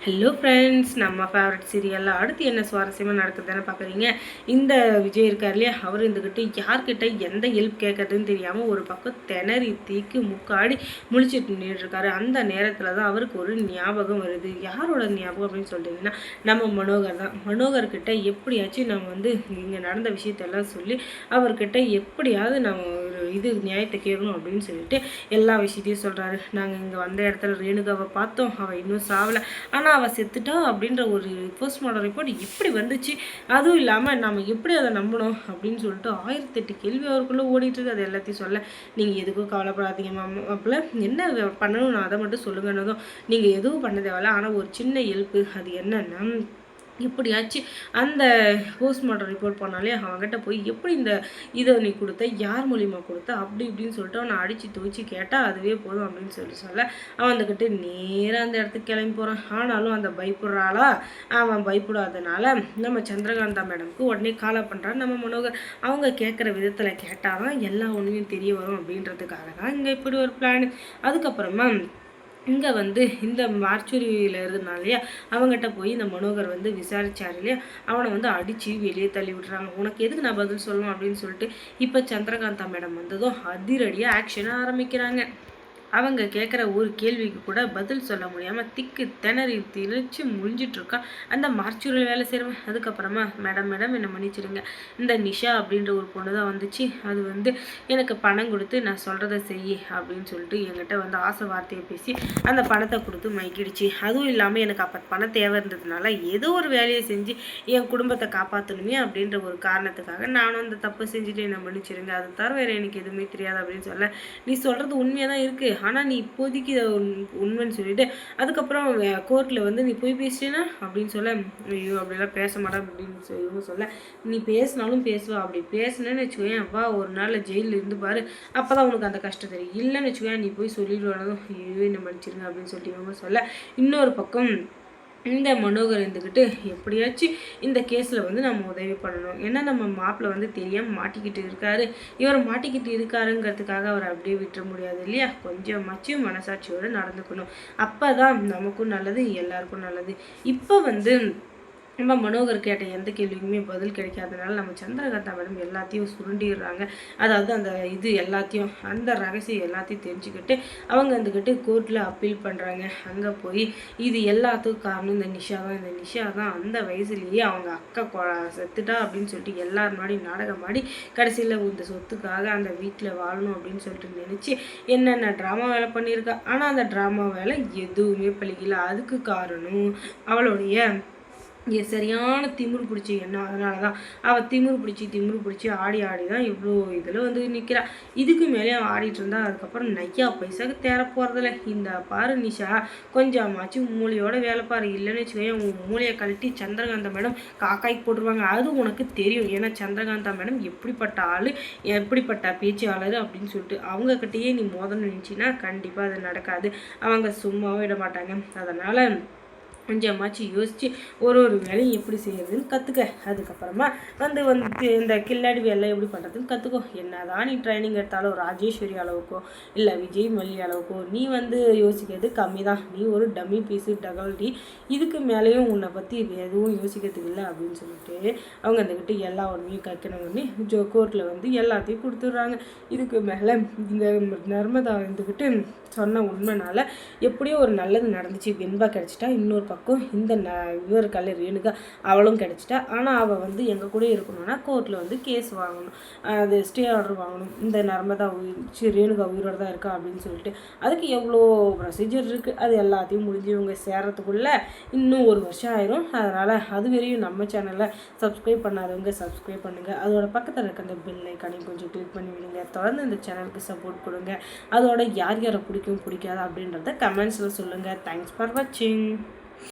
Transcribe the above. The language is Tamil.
ஹலோ ஃப்ரெண்ட்ஸ், நம்ம ஃபேவரட் சீரியலில் அடுத்து என்ன சுவாரஸ்யமாக நடக்குதுன்னு பார்க்குறீங்க. இந்த விஜய் இருக்கார் இல்லையா, அவர் இருந்துக்கிட்டு யார்கிட்ட எந்த ஹெல்ப் கேட்கறதுன்னு தெரியாமல் ஒரு பக்கம் திணறி தீக்கு முக்காடி முழிச்சிட்டு நின்றுருக்காரு. அந்த நேரத்தில் தான் அவருக்கு ஒரு ஞாபகம் வருது. யாரோட ஞாபகம் அப்படின்னு சொல்லிட்டிங்கன்னா, நம்ம மனோகர் தான். மனோகர்கிட்ட எப்படியாச்சும் நம்ம இங்கே நடந்த விஷயத்தெல்லாம் சொல்லி அவர்கிட்ட எப்படியாவது நம்ம ஒரு நியாயத்தை கேட்கணும் அப்படின்னு சொல்லிட்டு எல்லா விஷயத்தையும் சொல்கிறாரு. நாங்கள் இங்கே வந்த இடத்துல ரேணுகாவை பார்த்தோம், அவள் இன்னும் சாவலை, ஆனால் அவள் செத்துட்டா அப்படின்ற ஒரு போஸ்ட்மார்ட்டம் ரிப்போர்ட் இப்படி வந்துச்சு. அதுவும் இல்லாமல் நம்ம எப்படி அதை நம்பணும் அப்படின்னு சொல்லிட்டு 1008 கேள்வி அவருக்குள்ளே ஓடிட்டுருக்கு. அது எல்லாத்தையும் சொல்ல, நீங்கள் எதுக்கும் கவலைப்படாதீங்க மாப்பிள்ள, என்ன பண்ணணும் நான் அதை மட்டும் சொல்லுங்கன்னதும், நீங்கள் எதுவும் பண்ண தேவையில்ல, ஆனால் ஒரு சின்ன ஹெல்ப்பு. அது என்னன்னா, எப்படியாச்சும் அந்த போஸ்ட்மார்ட்டம் ரிப்போர்ட் பண்ணாலே அவங்ககிட்ட போய் எப்படி இதை நீ கொடுத்த, யார் மூலிமா கொடுத்த, அப்படி இப்படின்னு சொல்லிட்டு அவனை அடித்து துவச்சி கேட்டால் அதுவே போதும் அப்படின்னு சொல்ல அவன் வந்துக்கிட்டு நேராக அந்த இடத்துக்கு கிளம்பி போகிறான். ஆனாலும் அந்த பயப்படுறாளா, அவன் பயப்படாதனால நம்ம சந்திரகாந்தா மேடம்க்கு உடனே காலை பண்ணுறான் நம்ம மனோகர். அவங்க கேட்குற விதத்தில் கேட்டால் தான் எல்லா ஒன்றுமே தெரிய வரும் அப்படின்றதுக்காக தான் இங்கே இப்படி ஒரு பிளான். அதுக்கப்புறமா இங்கே இந்த மார்ச்சுரியில் இருந்தாலையா அவங்ககிட்ட போய் இந்த மனோகர் விசாரிச்சார் இல்லையா, அவனை அடித்து வெளியே தள்ளி விட்டுறாங்க. உனக்கு எதுக்கு நான் பதில் சொல்லணும் அப்படின்னு சொல்லிட்டு இப்போ சந்திரகாந்தா மேடம் வந்ததும் அதிரடியாக ஆக்ஷனை ஆரம்பிக்கிறாங்க. அவங்க கேட்குற ஒரு கேள்விக்கு கூட பதில் சொல்ல முடியாமல் திக்கு திணறி திணிச்சு முடிஞ்சிட்ருக்கான் அந்த மார்ச்சூரில் வேலை செய்கிறவன். அதுக்கப்புறமா மேடம் என்னை மன்னிச்சிடுங்க, இந்த நிஷா அப்படின்ற ஒரு பொண்ணு தான் வந்துச்சு, அது எனக்கு பணம் கொடுத்து நான் சொல்கிறத செய் அப்படின்னு சொல்லிட்டு என்கிட்ட ஆசை வார்த்தையை பேசி அந்த பணத்தை கொடுத்து மயக்கிடுச்சு. அதுவும் இல்லாமல் எனக்கு அப்போ பணம் தேவை இருந்ததுனால ஏதோ ஒரு வேலையை செஞ்சு என் குடும்பத்தை காப்பாற்றணுமே அப்படின்ற ஒரு காரணத்துக்காக நானும் அந்த தப்பு செஞ்சுட்டு என்னை மன்னிச்சிடுங்க, அது தவிர வேறு எனக்கு எதுவுமே தெரியாது அப்படின்னு சொல்ல, நீ சொல்கிறது உண்மையாக தான் இருக்குது, ஆனால் நீ இப்போதைக்கு இதை உண்மைன்னு சொல்லிட்டு அதுக்கப்புறம் கோர்ட்டில் நீ போய் பேசிட்டேன்னா அப்படின்னு சொல்ல, ஐயோ அப்படிலாம் பேச மாட்டேன் அப்படின்னு இவங்க சொல்ல, நீ பேசினாலும் பேசுவா, அப்படி பேசினேன்னு வச்சுக்கோயேன் வா ஒரு நாள் ஜெயிலில் இருந்து பாரு, அப்போ தான் உனக்கு அந்த கஷ்டம் தெரியும், இல்லைன்னு வச்சுக்கோயேன் நீ போய் சொல்லிடுவானதும் ஐயோ என்ன மன்னிச்சிருங்க அப்படின்னு சொல்லிட்டு இவங்க சொல்ல, இன்னொரு பக்கம் இந்த மனோகர் இருந்துக்கிட்டு எப்படியாச்சும் இந்த கேஸில் நம்ம உதவி பண்ணணும், ஏன்னா நம்ம மாப்பிள்ளை தெரியாமல் மாட்டிக்கிட்டு இருக்காரு, இவர் மாட்டிக்கிட்டு இருக்காருங்கிறதுக்காக அவர் அப்படியே விட்டுற முடியாது இல்லையா, கொஞ்சமாச்சும் மனசாட்சியோடு நடந்துக்கணும், அப்போ தான் நமக்கும் நல்லது எல்லாருக்கும் நல்லது. இப்போ நம்ம மனோகர் கேட்ட எந்த கேள்விக்குமே பதில் கிடைக்காதனால நம்ம சந்திரகாந்தா மேடம் எல்லாத்தையும் சுருண்டிடுறாங்க. அதாவது அந்த எல்லாத்தையும் அந்த ரகசியம் எல்லாத்தையும் தெரிஞ்சுக்கிட்டு அவங்க வந்துக்கிட்டு கோர்ட்டில் அப்பீல் பண்ணுறாங்க. அங்கே போய் இது எல்லாத்துக்கும் காரணம் இந்த நிஷா தான் அந்த வயசுலேயே அவங்க அக்கா செத்துட்டா அப்படின்னு சொல்லிட்டு எல்லார் முன்னாடி நாடகம் ஆடி கடைசியில் இந்த சொத்துக்காக அந்த வீட்டில் வாழணும் அப்படின்னு சொல்லிட்டு நினச்சி என்னென்ன ட்ராமா வேலை பண்ணியிருக்கா. ஆனால் அந்த ட்ராமா வேலை எதுவுமே பழிக்கல. அதுக்கு காரணம் அவளுடைய சரியான திமிரு பிடிச்சி எண்ணம். அதனால தான் அவள் திமிரு பிடிச்சி ஆடி தான் இவ்வளோ இதில் நிற்கிறா. இதுக்கு மேலே அவன் ஆடிட்டு இருந்தா அதுக்கப்புறம் நையா பைசாவுக்கு தேர போகிறதில்ல. இந்த பாரு நிஷா, கொஞ்சமாச்சும் மூளையோட வேலை பாரு, இல்லைன்னு வச்சுக்கோங்க உன் மூளையை கழட்டி சந்திரகாந்தா மேடம் காக்காய்க்கு போட்டுருவாங்க. அது உனக்கு தெரியும், ஏன்னா சந்திரகாந்தா மேடம் எப்படிப்பட்ட ஆள், எப்படிப்பட்ட பேச்சாளர் அப்படின்னு சொல்லிட்டு அவங்கக்கிட்டேயே நீ மோதல் நினச்சின்னா கண்டிப்பாக அது நடக்காது. அவங்க சும்மாவே விட மாட்டாங்க. அதனால் கொஞ்சமாச்சு யோசித்து ஒரு வேலையும் எப்படி செய்யறதுன்னு கற்றுக்க. அதுக்கப்புறமா இந்த கில்லாடி வேலை எப்படி பண்ணுறதுன்னு கற்றுக்கோ. என்னதான் நீ ட்ரைனிங் எடுத்தாலும் ராஜேஸ்வரி அளவுக்கோ இல்லை விஜய் மல்லி அளவுக்கோ நீ யோசிக்கிறது கம்மி தான். நீ ஒரு டம்மி பீஸு டகல்டி, இதுக்கு மேலேயும் உன்னை பற்றி எதுவும் யோசிக்கிறதுக்கு இல்லை அப்படின்னு சொல்லிட்டு அவங்க வந்துக்கிட்டு எல்லா உண்மையும் கற்கணும்னு கோர்ட்டில் எல்லாத்தையும் கொடுத்துட்றாங்க. இதுக்கு மேலே இந்த நர்மதா இருந்துக்கிட்டு சொன்ன உண்மைனால எப்படியோ ஒரு நல்லது நடந்துச்சு, வெண்பா கிடச்சிட்டா. இன்னொரு பக்கம் இவர் கல்ல ரேணுகா அவளும் கிடச்சிட்டா. ஆனால் அவள் எங்கள் கூட இருக்கணும்னா கோர்ட்டில் கேஸ் வாங்கணும், அது ஸ்டே ஆர்டர் வாங்கணும். இந்த நர்மதா ரேணுகா உயிரோடு தான் இருக்கா அப்படின்னு சொல்லிட்டு அதுக்கு எவ்வளோ ப்ரொசீஜர் இருக்குது. அது எல்லாத்தையும் முடிஞ்சு இவங்க சேர்றதுக்குள்ளே இன்னும் 1 வருஷம் ஆயிரும். அதனால் அது வரையும் நம்ம சேனலை சப்ஸ்கிரைப் பண்ணாதவங்க சப்ஸ்கிரைப் பண்ணுங்கள். அதோட பக்கத்தில் இருக்க அந்த பெல் ஐக்கானையும் கொஞ்சம் கிளிக் பண்ணி விடுங்க. தொடர்ந்து இந்த சேனலுக்கு சப்போர்ட் கொடுங்க. அதோட யார் யாரை பிடிக்காது அப்படின்றத கமெண்ட்ஸில் சொல்லுங்கள். தேங்க்ஸ் ஃபார் வாட்சிங்.